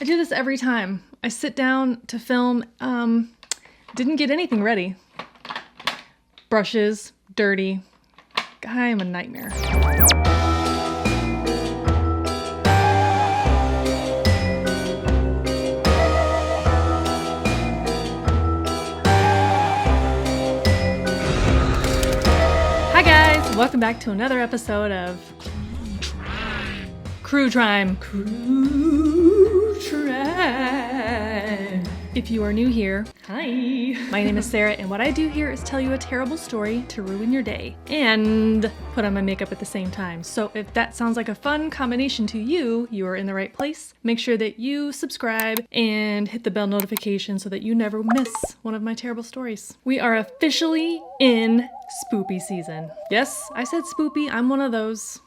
I do this every time. I sit down to film, didn't get anything ready. Brushes, dirty. I am a nightmare. Hi guys, welcome back to another episode of Crue Trime. Crue Trime. If you are new here, hi. My name is Sarah, and what I do here is tell you a terrible story to ruin your day and put on my makeup at the same time. So if that sounds like a fun combination to you, you are in the right place. Make sure that you subscribe and hit the bell notification so that you never miss one of my terrible stories. We are officially in Spoopy season. Yes, I said Spoopy. I'm one of those.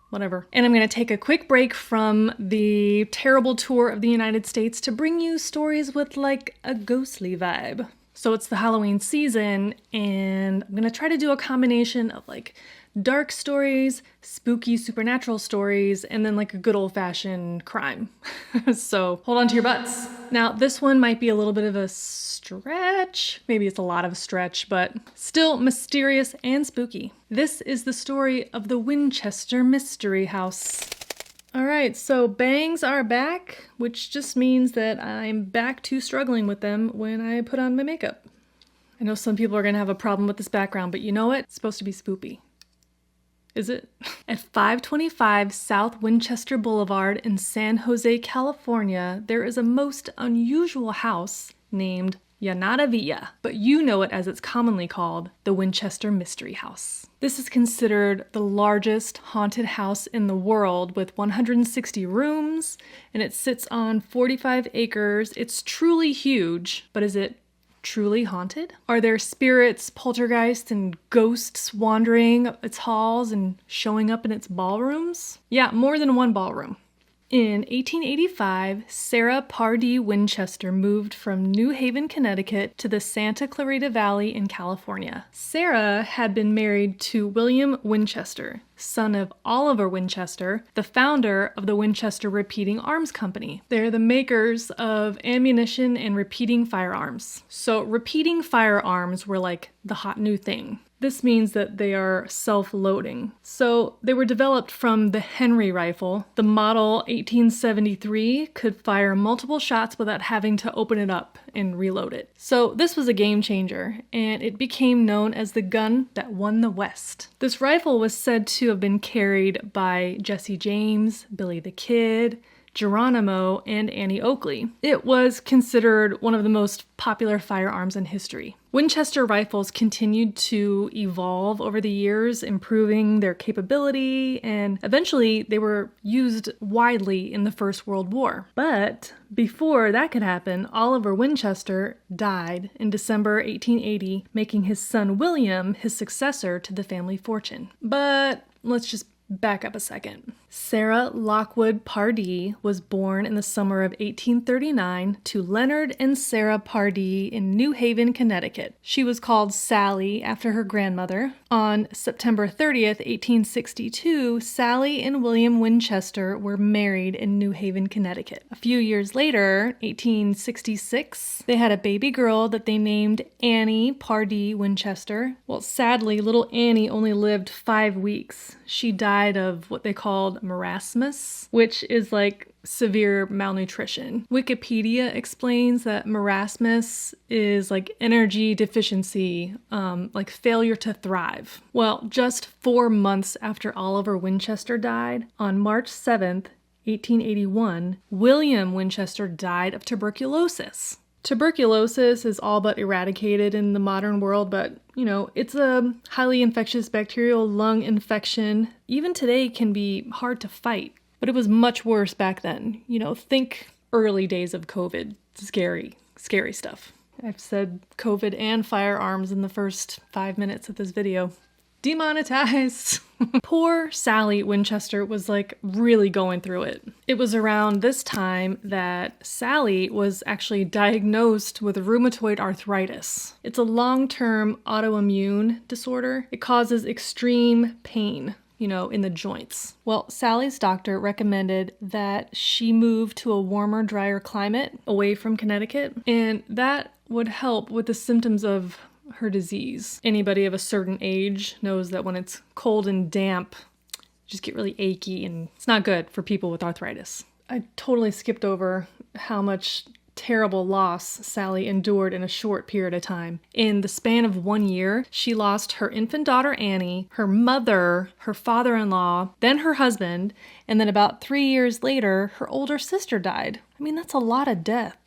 Whatever. And I'm going to take a quick break from the terrible tour of the United States to bring you stories with like a ghostly vibe. So it's the Halloween season, and I'm going to try to do a combination of like dark stories, spooky supernatural stories, and then like a good old-fashioned crime. So hold on to your butts. Now this one might be a little bit of a stretch. Maybe it's a lot of a stretch, but still mysterious and spooky. This is the story of the Winchester Mystery House. All right, so bangs are back, which just means that I'm back to struggling with them when I put on my makeup. I know some people are gonna have a problem with this background, but you know what? It's supposed to be spoopy. Is it? At 525 South Winchester Boulevard in San Jose, California, there is a most unusual house named Llanada Villa, but you know it as it's commonly called, the Winchester Mystery House. This is considered the largest haunted house in the world with 160 rooms, and it sits on 45 acres. It's truly huge, but is it truly haunted? Are there spirits, poltergeists, and ghosts wandering its halls and showing up in its ballrooms? Yeah, more than one ballroom. In 1885, Sarah Pardee Winchester moved from New Haven, Connecticut to the Santa Clarita Valley in California. Sarah had been married to William Winchester, son of Oliver Winchester, the founder of the Winchester Repeating Arms Company. They're the makers of ammunition and repeating firearms. So repeating firearms were like the hot new thing. This means that they are self-loading. So they were developed from the Henry rifle. The model 1873 could fire multiple shots without having to open it up and reload it. So this was a game changer, and it became known as the gun that won the West. This rifle was said to have been carried by Jesse James, Billy the Kid, Geronimo, and Annie Oakley. It was considered one of the most popular firearms in history. Winchester rifles continued to evolve over the years, improving their capability, and eventually they were used widely in the First World War. But before that could happen, Oliver Winchester died in December 1880, making his son William his successor to the family fortune. But let's just back up a second. Sarah Lockwood Pardee was born in the summer of 1839 to Leonard and Sarah Pardee in New Haven, Connecticut. She was called Sally after her grandmother. On September 30th, 1862, Sally and William Winchester were married in New Haven, Connecticut. A few years later, 1866, they had a baby girl that they named Annie Pardee Winchester. Well, sadly, little Annie only lived 5 weeks. She died of what they called marasmus, which is like severe malnutrition. Wikipedia explains that marasmus is like energy deficiency, like failure to thrive. Well, just 4 months after Oliver Winchester died, on March 7th, 1881, William Winchester died of tuberculosis. Tuberculosis is all but eradicated in the modern world, but, you know, it's a highly infectious bacterial lung infection. Even today can be hard to fight, but it was much worse back then. You know, think early days of COVID. Scary, scary stuff. I've said COVID and firearms in the first 5 minutes of this video. Demonetized. Poor Sally Winchester was like really going through it. It was around this time that Sally was actually diagnosed with rheumatoid arthritis. It's a long-term autoimmune disorder. It causes extreme pain. in the joints. Well, Sally's doctor recommended that she move to a warmer, drier climate away from Connecticut, and that would help with the symptoms of her disease. Anybody of a certain age knows that when it's cold and damp, you just get really achy, and it's not good for people with arthritis. I totally skipped over how much terrible loss Sally endured in a short period of time. In the span of 1 year, she lost her infant daughter Annie, her mother, her father-in-law, then her husband, and then about 3 years later, her older sister died. I mean, that's a lot of death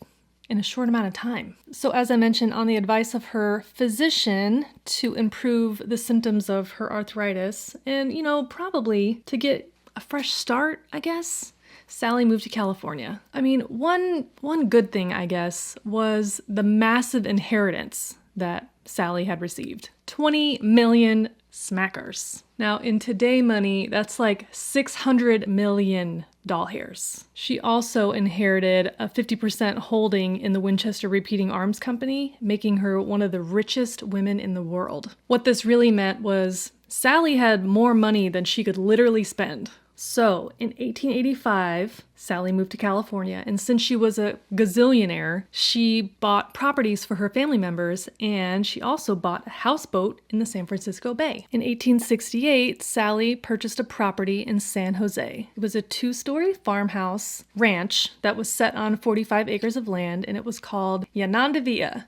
in a short amount of time. So as I mentioned, on the advice of her physician to improve the symptoms of her arthritis and, probably to get a fresh start, I guess, Sally moved to California. I mean, one good thing, I guess, was the massive inheritance that Sally had received. 20 million smackers. Now, in today money, that's like 600 million doll hairs. She also inherited a 50% holding in the Winchester Repeating Arms Company, making her one of the richest women in the world. What this really meant was Sally had more money than she could literally spend. So, in 1885, Sally moved to California, and since she was a gazillionaire, she bought properties for her family members, and she also bought a houseboat in the San Francisco Bay. In 1868, Sally purchased a property in San Jose. It was a 2-story farmhouse ranch that was set on 45 acres of land, and it was called Yananda Villa.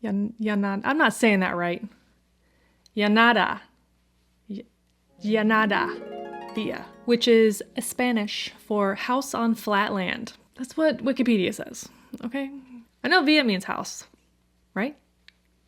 I'm not saying that right. Yanada Villa, which is Spanish for house on flat land. That's what Wikipedia says, okay? I know Villa means house, right?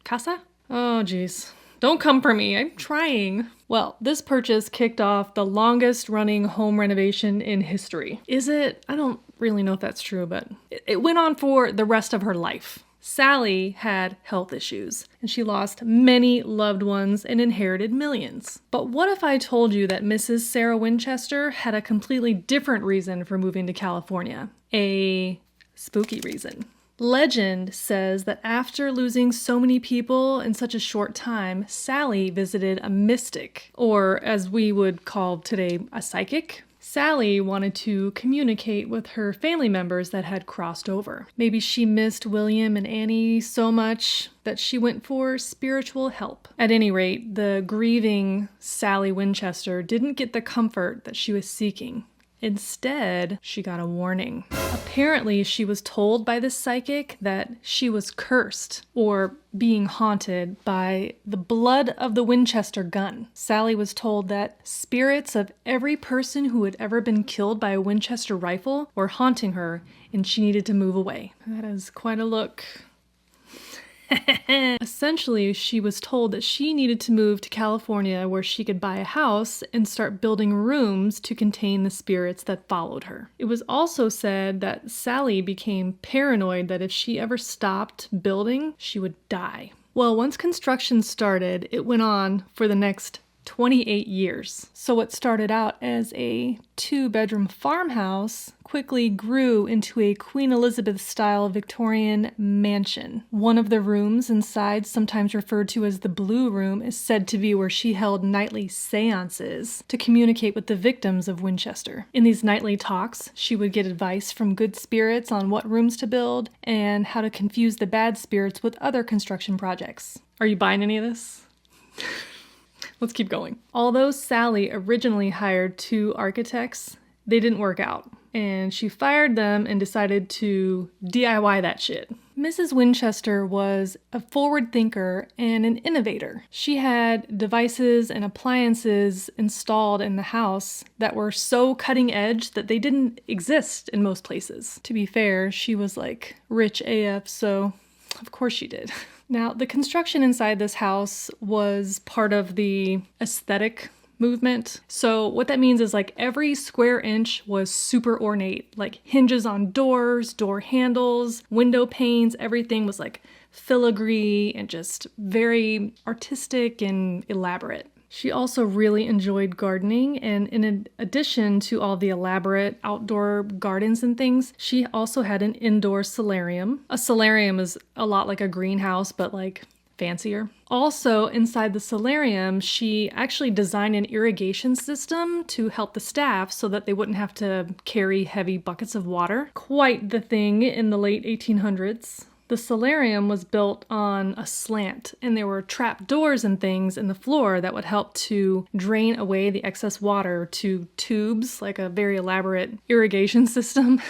Casa? Oh, geez. Don't come for me, I'm trying. Well, this purchase kicked off the longest running home renovation in history. Is it? I don't really know if that's true, but it went on for the rest of her life. Sally had health issues, and she lost many loved ones and inherited millions. But what if I told you that Mrs. Sarah Winchester had a completely different reason for moving to California? A spooky reason. Legend says that after losing so many people in such a short time, Sally visited a mystic, or as we would call today, a psychic. Sally wanted to communicate with her family members that had crossed over. Maybe she missed William and Annie so much that she went for spiritual help. At any rate, the grieving Sally Winchester didn't get the comfort that she was seeking. Instead, she got a warning. Apparently, she was told by this psychic that she was cursed or being haunted by the blood of the Winchester gun. Sally was told that spirits of every person who had ever been killed by a Winchester rifle were haunting her, and she needed to move away. That is quite a look. Essentially, she was told that she needed to move to California where she could buy a house and start building rooms to contain the spirits that followed her. It was also said that Sally became paranoid that if she ever stopped building, she would die. Well, once construction started, it went on for the next 28 years. So what started out as a 2-bedroom farmhouse quickly grew into a Queen Elizabeth-style Victorian mansion. One of the rooms inside, sometimes referred to as the Blue Room, is said to be where she held nightly seances to communicate with the victims of Winchester. In these nightly talks, she would get advice from good spirits on what rooms to build and how to confuse the bad spirits with other construction projects. Are you buying any of this? Let's keep going. Although Sally originally hired 2 architects, they didn't work out, and she fired them and decided to DIY that shit. Mrs. Winchester was a forward thinker and an innovator. She had devices and appliances installed in the house that were so cutting edge that they didn't exist in most places. To be fair, she was like rich AF, so of course she did. Now, the construction inside this house was part of the aesthetic movement. So what that means is like every square inch was super ornate, like hinges on doors, door handles, window panes, everything was like filigree and just very artistic and elaborate. She also really enjoyed gardening, and in addition to all the elaborate outdoor gardens and things, she also had an indoor solarium. A solarium is a lot like a greenhouse, but like fancier. Also, inside the solarium, she actually designed an irrigation system to help the staff so that they wouldn't have to carry heavy buckets of water. Quite the thing in the late 1800s. The solarium was built on a slant, and there were trap doors and things in the floor that would help to drain away the excess water to tubes, like a very elaborate irrigation system.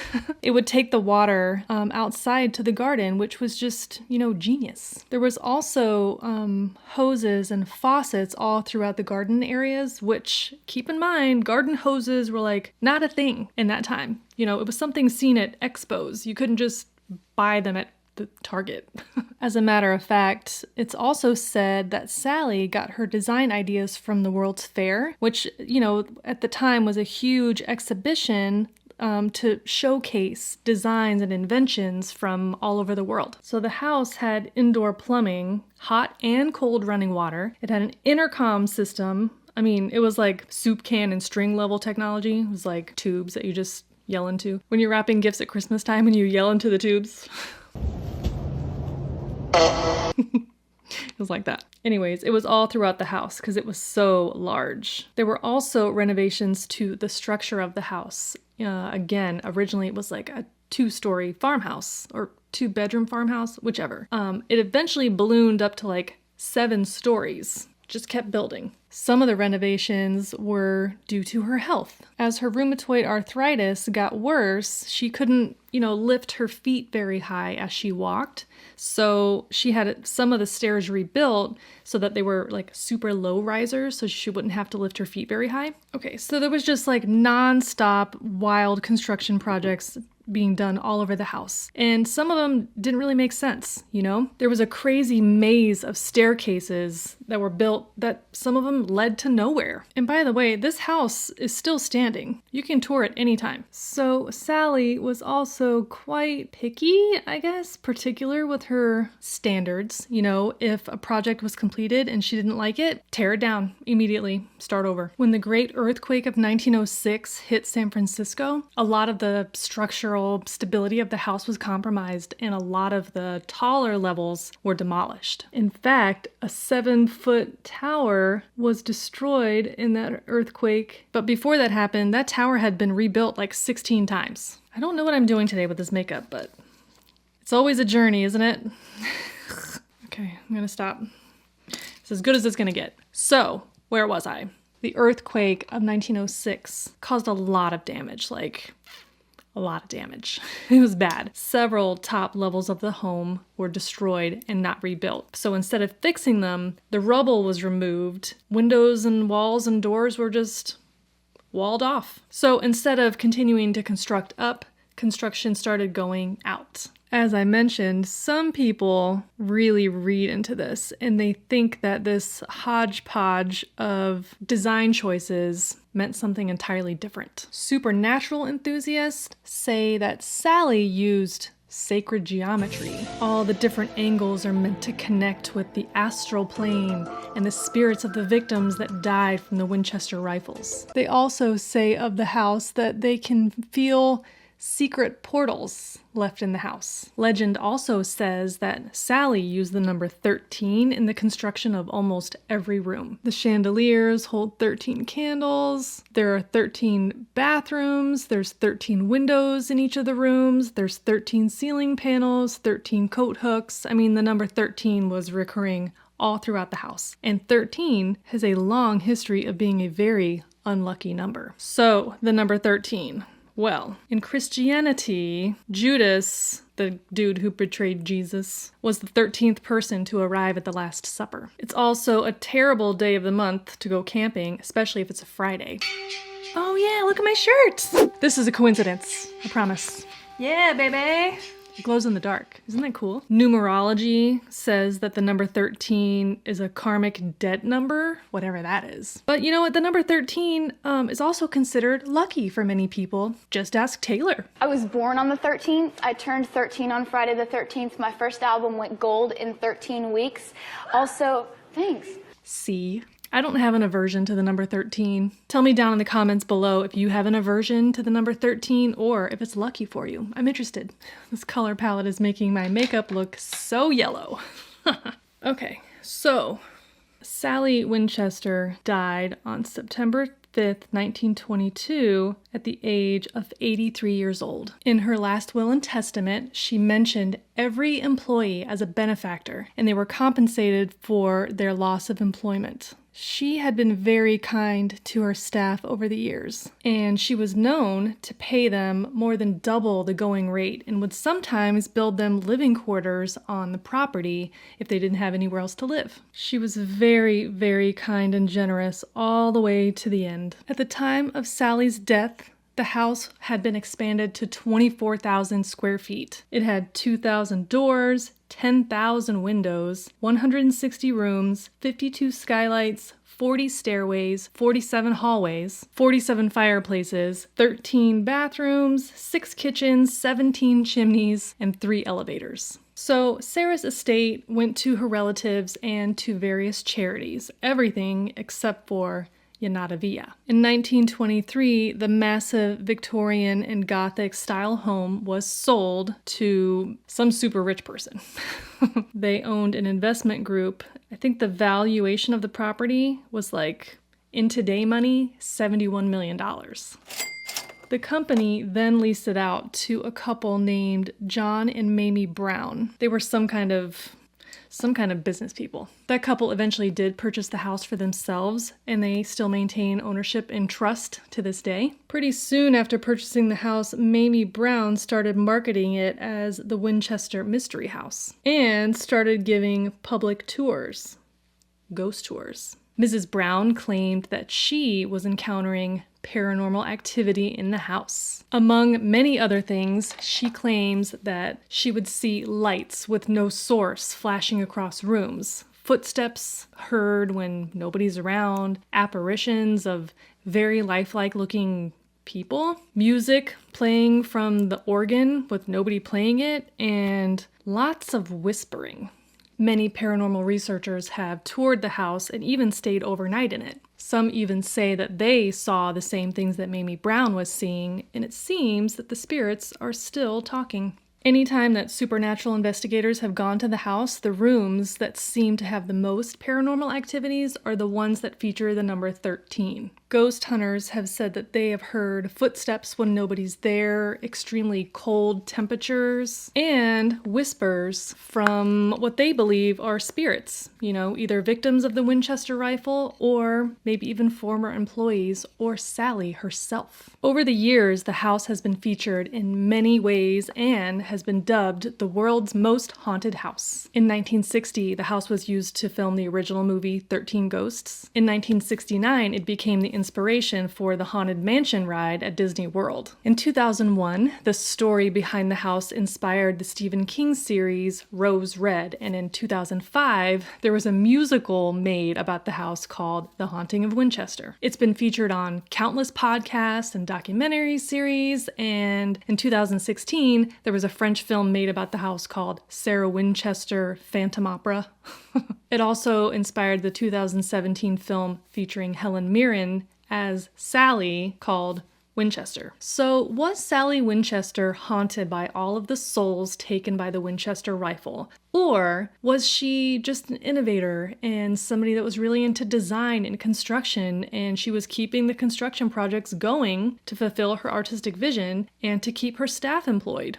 It would take the water outside to the garden, which was just, genius. There was also hoses and faucets all throughout the garden areas, which, keep in mind, garden hoses were like not a thing in that time. It was something seen at expos. You couldn't just buy them at the Target. As a matter of fact, it's also said that Sally got her design ideas from the World's Fair, which, at the time was a huge exhibition to showcase designs and inventions from all over the world. So the house had indoor plumbing, hot and cold running water. It had an intercom system. It was like soup can and string level technology. It was like tubes that you just yell into. When you're wrapping gifts at Christmas time and you yell into the tubes. It was like that. Anyways, it was all throughout the house because it was so large. There were also renovations to the structure of the house. Again, originally it was like a 2-story farmhouse or 2-bedroom farmhouse, whichever. It eventually ballooned up to like 7 stories. Just kept building. Some of the renovations were due to her health. As her rheumatoid arthritis got worse, she couldn't, lift her feet very high as she walked. So she had some of the stairs rebuilt so that they were like super low risers, so she wouldn't have to lift her feet very high. Okay, so there was just like non-stop wild construction projects being done all over the house. And some of them didn't really make sense, There was a crazy maze of staircases that were built that some of them led to nowhere. And by the way, this house is still standing. You can tour it anytime. So Sally was also quite picky, I guess, particular with her standards. If a project was completed and she didn't like it, tear it down immediately, start over. When the great earthquake of 1906 hit San Francisco, a lot of the structural stability of the house was compromised and a lot of the taller levels were demolished. In fact, a 7-foot tower was destroyed in that earthquake. But before that happened, that tower had been rebuilt like 16 times. I don't know what I'm doing today with this makeup, but it's always a journey, isn't it? Okay, I'm gonna stop. It's as good as it's gonna get. So, where was I? The earthquake of 1906 caused a lot of damage, a lot of damage. It was bad. Several top levels of the home were destroyed and not rebuilt. So instead of fixing them, the rubble was removed. Windows and walls and doors were just walled off. So instead of continuing to construct up, construction started going out. As I mentioned, some people really read into this and they think that this hodgepodge of design choices meant something entirely different. Supernatural enthusiasts say that Sally used sacred geometry. All the different angles are meant to connect with the astral plane and the spirits of the victims that died from the Winchester rifles. They also say of the house that they can feel secret portals left in the house. Legend also says that Sally used the number 13 in the construction of almost every room. The chandeliers hold 13 candles. There are 13 bathrooms. There's 13 windows in each of the rooms. There's 13 ceiling panels, 13 coat hooks. The number 13 was recurring all throughout the house. And 13 has a long history of being a very unlucky number. So, the number 13. Well, in Christianity, Judas, the dude who betrayed Jesus, was the 13th person to arrive at the Last Supper. It's also a terrible day of the month to go camping, especially if it's a Friday. Oh yeah, look at my shirt! This is a coincidence, I promise. Yeah, baby! It glows in the dark. Isn't that cool? Numerology says that the number 13 is a karmic debt number, whatever that is. But you know what? The number 13 is also considered lucky for many people. Just ask Taylor. I was born on the 13th. I turned 13 on Friday the 13th. My first album went gold in 13 weeks. Also, thanks. See? I don't have an aversion to the number 13. Tell me down in the comments below if you have an aversion to the number 13 or if it's lucky for you. I'm interested. This color palette is making my makeup look so yellow. Okay, so Sally Winchester died on September 5th, 1922, at the age of 83 years old. In her last will and testament, she mentioned every employee as a benefactor, and they were compensated for their loss of employment. She had been very kind to her staff over the years, and she was known to pay them more than double the going rate and would sometimes build them living quarters on the property if they didn't have anywhere else to live. She was very, very kind and generous all the way to the end. At the time of Sally's death, the house had been expanded to 24,000 square feet. It had 2,000 doors, 10,000 windows, 160 rooms, 52 skylights, 40 stairways, 47 hallways, 47 fireplaces, 13 bathrooms, 6 kitchens, 17 chimneys, and 3 elevators. So Sarah's estate went to her relatives and to various charities, everything except for Via. In 1923, the massive Victorian and Gothic style home was sold to some super rich person. They owned an investment group. I think the valuation of the property was like, in today money, $71 million. The company then leased it out to a couple named John and Mamie Brown. They were some kind of business people. That couple eventually did purchase the house for themselves, and they still maintain ownership and trust to this day. Pretty soon after purchasing the house, Mamie Brown started marketing it as the Winchester Mystery House and started giving public tours, ghost tours. Mrs. Brown claimed that she was encountering paranormal activity in the house. Among many other things, she claims that she would see lights with no source flashing across rooms, footsteps heard when nobody's around, apparitions of very lifelike looking people, music playing from the organ with nobody playing it, and lots of whispering. Many paranormal researchers have toured the house and even stayed overnight in it. Some even say that they saw the same things that Mamie Brown was seeing, and it seems that the spirits are still talking. Anytime that supernatural investigators have gone to the house, the rooms that seem to have the most paranormal activities are the ones that feature the number 13. Ghost hunters have said that they have heard footsteps when nobody's there, extremely cold temperatures, and whispers from what they believe are spirits, either victims of the Winchester rifle or maybe even former employees or Sally herself. Over the years, the house has been featured in many ways and has been dubbed the world's most haunted house. In 1960, the house was used to film the original movie 13 Ghosts. In 1969, it became the inspiration for the Haunted Mansion ride at Disney World. In 2001, the story behind the house inspired the Stephen King series Rose Red, and in 2005, there was a musical made about the house called The Haunting of Winchester. It's been featured on countless podcasts and documentary series, and in 2016, there was a French film made about the house called Sarah Winchester Phantom Opera. It also inspired the 2017 film featuring Helen Mirren as Sally called Winchester. So was Sally Winchester haunted by all of the souls taken by the Winchester rifle? Or was she just an innovator and somebody that was really into design and construction, and she was keeping the construction projects going to fulfill her artistic vision and to keep her staff employed?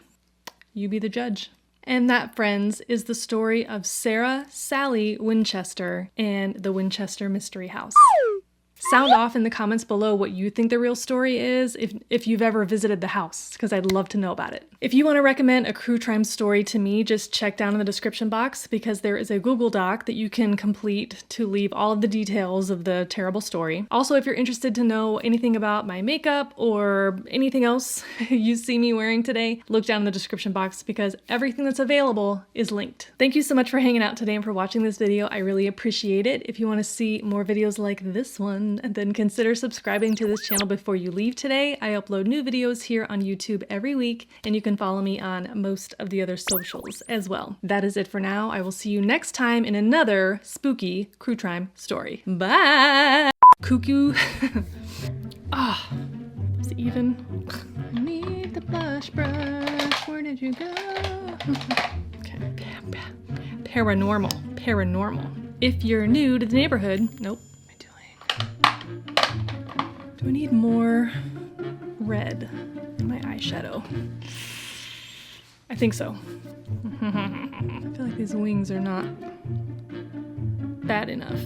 You be the judge. And that, friends, is the story of Sarah Sally Winchester and the Winchester Mystery House. Sound off in the comments below what you think the real story is, if you've ever visited the house, because I'd love to know about it. If you want to recommend a Crue Trime story to me, just check down in the description box, because there is a Google Doc that you can complete to leave all of the details of the terrible story. Also, if you're interested to know anything about my makeup or anything else you see me wearing today, look down in the description box, because everything that's available is linked. Thank you so much for hanging out today and for watching this video. I really appreciate it. If you want to see more videos like this one, then consider subscribing to this channel before you leave today. I upload new videos here on YouTube every week, and you can follow me on most of the other socials as well. That is it for now. I will see you next time in another spooky Crue Trime story. Bye! Cuckoo. Ah, is it even? Need the blush brush. Where did you go? Okay. Paranormal. paranormal. If you're new to the neighborhood, nope. What am I doing? Do I need more red in my eyeshadow? I think so. I feel like these wings are not bad enough.